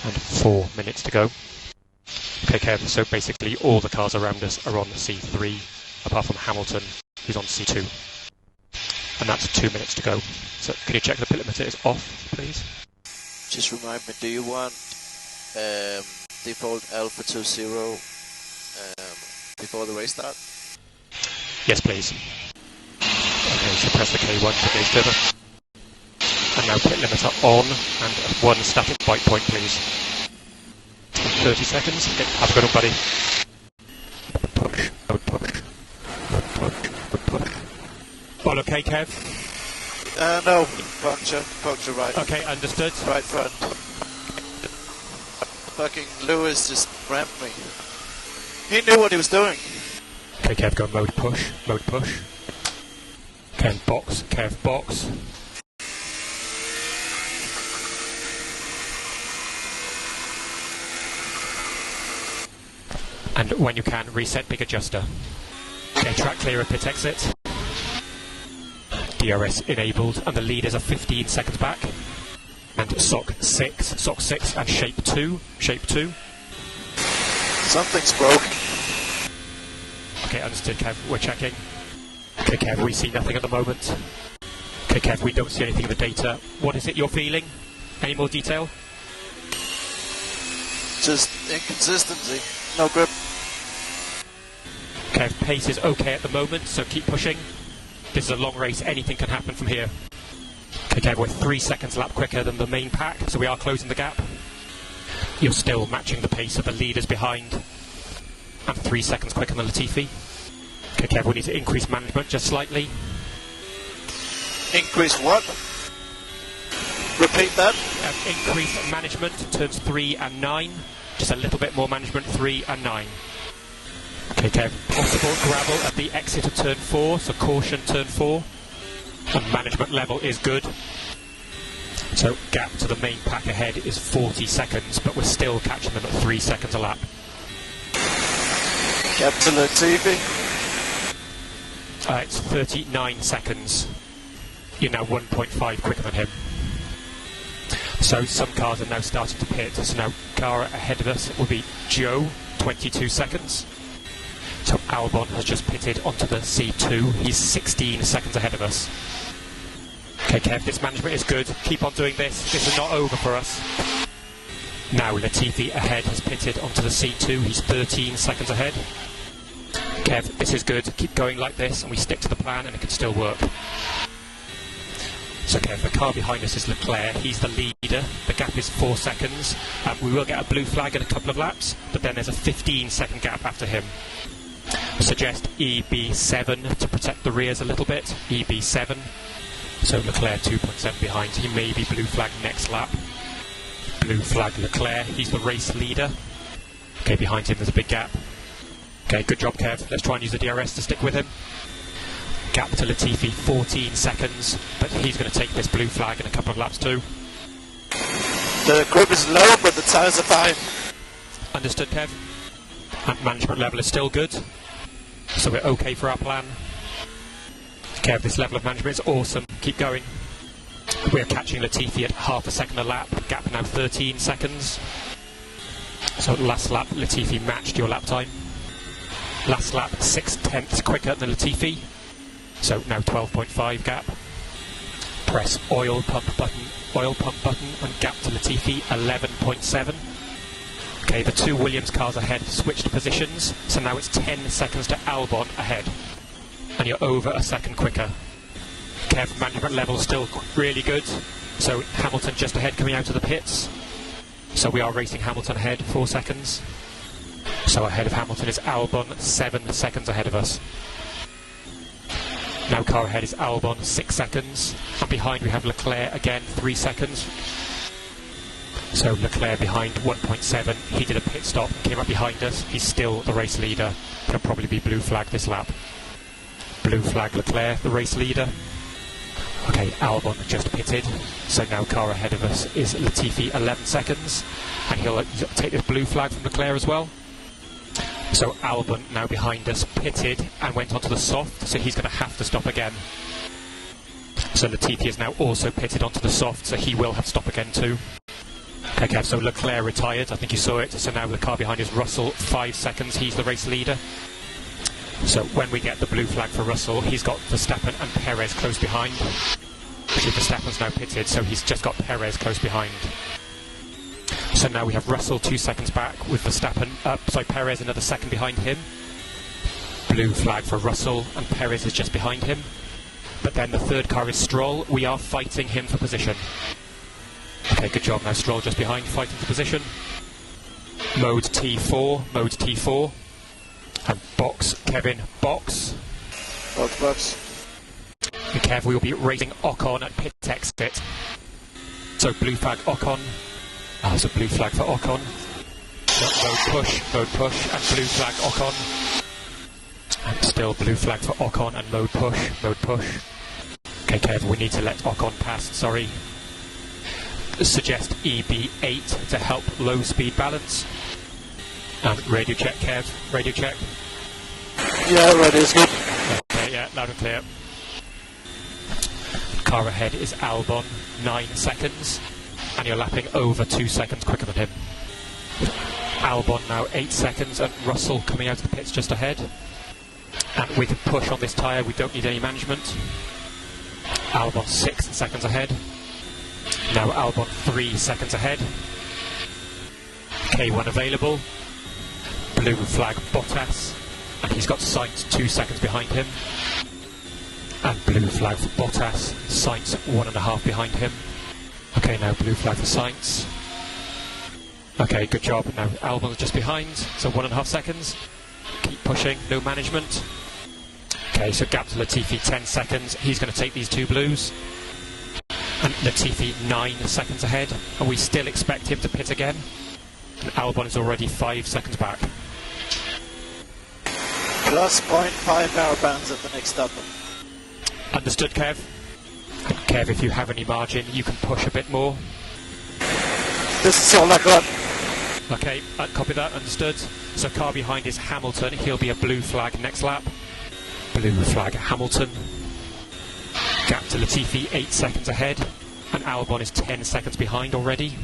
and 4 minutes to go. Okay, Kev, so basically all the cars around us are on C3, apart from Hamilton, who's on C2. And that's 2 minutes to go. So can you check the pit limiter is off, please? Just remind me, do you want default Alpha 20 before the race start? Yes, please. Okay, so press the K1 to gauge turbo. And now pit limiter on, and one static bite point, please. 30 seconds. Okay, have a good one, buddy. Push, push, push. All okay, Kev? No, puncture right. Okay, understood. Right front. Fucking Lewis just rammed me. He knew what he was doing. Okay, Kev, go mode push, Kev box. And when you can, reset big adjuster. Okay, track clear of pit exit. DRS enabled, and the leaders are 15 seconds back. And SOC 6, and shape 2. Something's broken. Okay, understood, Kev, we're checking. Okay, Kev, we see nothing at the moment. Okay, Kev, we don't see anything in the data. What is it you're feeling? Any more detail? Just inconsistency. No grip. Kev, pace is okay at the moment, so keep pushing. This is a long race, anything can happen from here. Okay, Kev, we're 3 seconds lap quicker than the main pack, so we are closing the gap. You're still matching the pace of the leaders behind. And 3 seconds quicker than Latifi. Okay, Kev, we need to increase management just slightly. Increase what? Repeat that. Increase management, turns 3 and 9. Just a little bit more management, 3 and 9. Okay, Kev, possible gravel at the exit of turn 4, so caution turn 4. And management level is good. So gap to the main pack ahead is 40 seconds, but we're still catching them at 3 seconds a lap. Gap to Latifi. It's 39 seconds. You're now 1.5 quicker than him. So some cars are now starting to pit. So now car ahead of us will be Joe, 22 seconds. So Albon has just pitted onto the C2. He's 16 seconds ahead of us. Okay, Kev, this management is good. Keep on doing this. This is not over for us. Now Latifi ahead has pitted onto the C2. He's 13 seconds ahead. Kev, this is good. Keep going like this and we stick to the plan and it can still work. So Kev, the car behind us is Leclerc. He's the leader. The gap is 4 seconds. We will get a blue flag in a couple of laps, but then there's a 15-second gap after him. I suggest EB7 to protect the rears a little bit. EB7. So Leclerc 2.7 behind. He may be blue flag next lap. Blue flag Leclerc. He's the race leader. Okay, behind him there's a big gap. Okay, good job, Kev. Let's try and use the DRS to stick with him. Gap to Latifi, 14 seconds, but he's going to take this blue flag in a couple of laps too. The grip is low, but the tyres are fine. Understood, Kev. And management level is still good, so we're okay for our plan. Kev, this level of management is awesome. Keep going. We're catching Latifi at half a second a lap. Gap now 13 seconds. So last lap, Latifi matched your lap time. Last lap, 6/10 quicker than Latifi. So now 12.5 gap. Press oil pump button, and gap to Latifi, 11.7. Okay, the two Williams cars ahead switched positions, so now it's 10 seconds to Albon ahead. And you're over a second quicker. Kev, management level still really good. So Hamilton just ahead coming out of the pits. So we are racing Hamilton ahead, 4 seconds. So ahead of Hamilton is Albon, 7 seconds ahead of us. Now car ahead is Albon, 6 seconds. And behind we have Leclerc again, 3 seconds. So Leclerc behind 1.7. He did a pit stop, came up behind us. He's still the race leader. He'll probably be blue flag this lap. Blue flag Leclerc, the race leader. Okay, Albon just pitted. So now car ahead of us is Latifi, 11 seconds. And he'll take this blue flag from Leclerc as well. So Albon now behind us pitted and went onto the soft, so he's going to have to stop again. So Latifi is now also pitted onto the soft, so he will have to stop again too. Okay, Kev, so Leclerc retired, I think you saw it, so now the car behind is Russell, 5 seconds, he's the race leader. So when we get the blue flag for Russell, he's got Verstappen and Perez close behind. Actually, Verstappen's now pitted, so he's just got Perez close behind. So now we have Russell 2 seconds back with Verstappen, Perez another second behind him. Blue flag for Russell, and Perez is just behind him. But then the third car is Stroll, we are fighting him for position. Okay, good job. Now Stroll just behind, fighting for position. Mode T4. And box, Kevin, box. Box. And Kev, we will be racing Ocon at pit exit. So blue flag Ocon. So blue flag for Ocon. Mode push, and blue flag Ocon. And still blue flag for Ocon and mode push. Okay, Kev, we need to let Ocon pass, sorry. Suggest EB8 to help low speed balance. And radio check, Kev, radio check. Yeah, radio is good. Okay, yeah, loud and clear. Car ahead is Albon, 9 seconds, and you're lapping over 2 seconds quicker than him. Albon now 8 seconds, and Russell coming out of the pits just ahead. And we can push on this tyre, we don't need any management. Albon 6 seconds ahead. Now Albon 3 seconds ahead. K1 available. Blue flag Bottas, and he's got Sainz 2 seconds behind him. And blue flag for Bottas, Sainz 1.5 behind him. Okay, now blue flag for Sainz. Okay, good job. Now Albon's just behind, so 1.5 seconds. Keep pushing, no management. Okay, so gap to Latifi 10 seconds. He's going to take these 2 blues. And Latifi 9 seconds ahead, and we still expect him to pit again. And Albon is already 5 seconds back. Plus 0.5 power bands at the next stop. Understood, Kev. And Kev, if you have any margin, you can push a bit more. This is all I got. Okay, copy that, understood. So car behind is Hamilton, he'll be a blue flag next lap. Blue flag Hamilton. Gap to Latifi 8 seconds ahead, and Albon is 10 seconds behind already.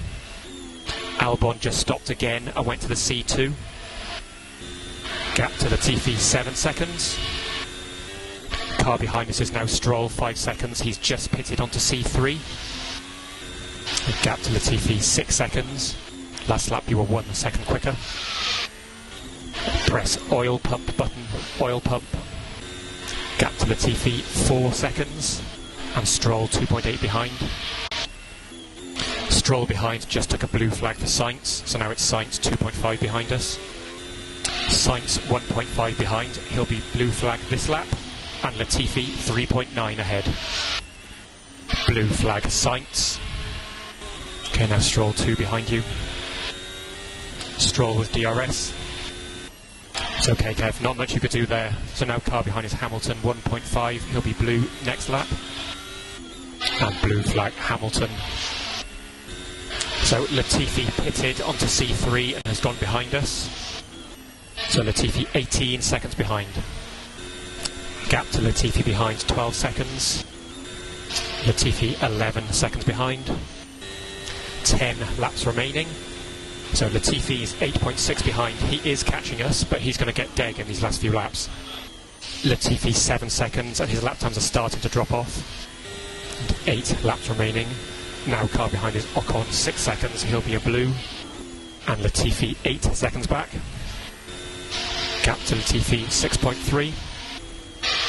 Albon just stopped again and went to the C2. Gap to Latifi 7 seconds. Car behind us is now Stroll 5 seconds, he's just pitted onto C3. And gap to Latifi 6 seconds. Last lap you were 1 second quicker. Press oil pump button, oil pump. Gap to Latifi 4 seconds, and Stroll 2.8 behind. Stroll behind just took a blue flag for Sainz, so now it's Sainz 2.5 behind us. Sainz 1.5 behind, he'll be blue flag this lap, and Latifi 3.9 ahead. Blue flag Sainz. Okay, now Stroll 2 behind you. Stroll with DRS. It's okay, Kev, not much you could do there. So now car behind is Hamilton 1.5, he'll be blue next lap. And blue flag Hamilton. So Latifi pitted onto C3 and has gone behind us. So Latifi 18 seconds behind. Gap to Latifi behind 12 seconds. Latifi 11 seconds behind. 10 laps remaining. So Latifi is 8.6 behind. He is catching us, but he's going to get dead in these last few laps. Latifi 7 seconds, and his lap times are starting to drop off. And 8 laps remaining. Now car behind is Ocon 6 seconds, he'll be a blue. And Latifi 8 seconds back. Gap to Latifi 6.3.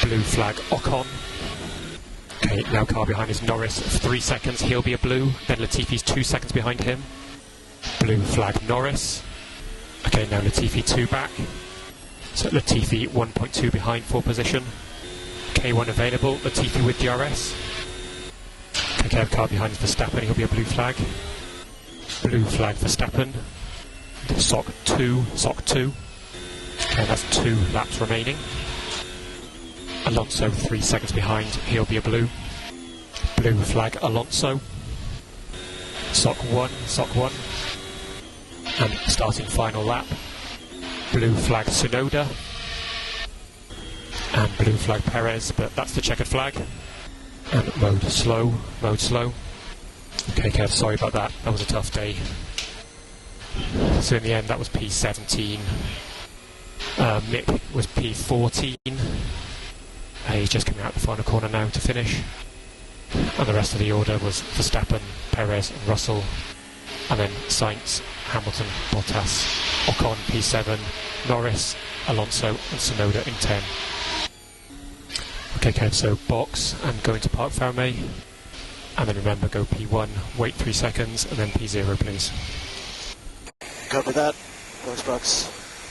Blue flag Ocon. Okay, now car behind is Norris 3 seconds, he'll be a blue. Then Latifi's 2 seconds behind him. Blue flag Norris. Okay, now Latifi 2 back. So Latifi 1.2 behind for position. K1 available, Latifi with DRS. Okay, car behind is Verstappen, he'll be a blue flag. Blue flag Verstappen. SOC 2. Okay, that's 2 laps remaining. Alonso 3 seconds behind, he'll be a blue. Blue flag Alonso. SOC 1. And starting final lap. Blue flag Tsunoda. And blue flag Perez, but that's the checkered flag. And mode slow. Okay, Kev, sorry about that. That was a tough day. So in the end that was P17. Mick was P14. He's just coming out the final corner now to finish. And the rest of the order was Verstappen, Perez and Russell. And then Sainz, Hamilton, Bottas, Ocon P7, Norris, Alonso and Tsunoda in 10. Okay, Kev, so box and go into Parc Fermé. And then remember, go P1, wait 3 seconds, and then P0 please. Copy that. Box.